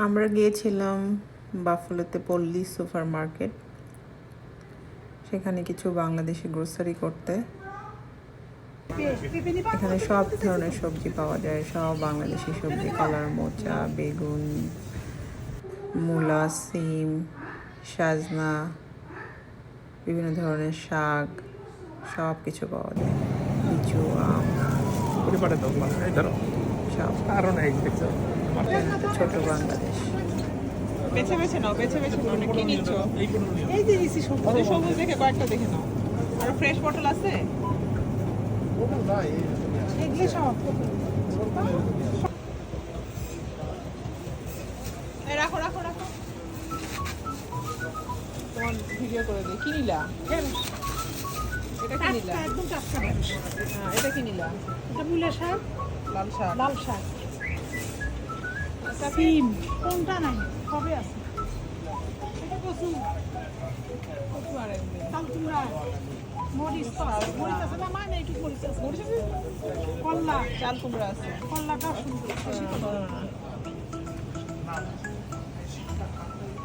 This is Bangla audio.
আমরা গিয়েছিলাম বাফলোতে পল্লী সুপার মার্কেট, সেখানে কিছু বাংলাদেশি গ্রোসারি করতে। এখানে সব ধরনের সবজি পাওয়া যায়, সব বাংলাদেশি সবজি, কলার মোচা, বেগুন, মূলা, সিম, সাজনা, বিভিন্ন ধরনের শাক, সব কিছু পাওয়া যায়। লিচু, আম, সব। ছোট বাংলাদেশ। বেছে বেছে নাও, বেছে বেছে নাও। কি নিচ্ছ? এই যে নিচ্ছি সবুজ। সবুজ দেখে কয়েকটা দেখে নাও। আর ফ্রেশ পটল আছে? এগুলি সব। রাখো রাখো রাখো। তোমার ভিডিও করে দিই। কি নিলা? এটা কি নিলা? একদম টাটকা। হ্যাঁ, এটা কি নিলা? এটা মূলা শাক, লাল শাক। লাল শাক, আচ্ছা, সিম, কোনটা নাই সবই আছে। এটা কচু, কচু আর একদিন। চাল কুমড়া, মরিচ তো আছে। মরিচ আছে না? মানে একটু মরিচ আছে। কল্লা, চাল কুমড়া আছে। কল্লাটা সুন্দর বেশি করে।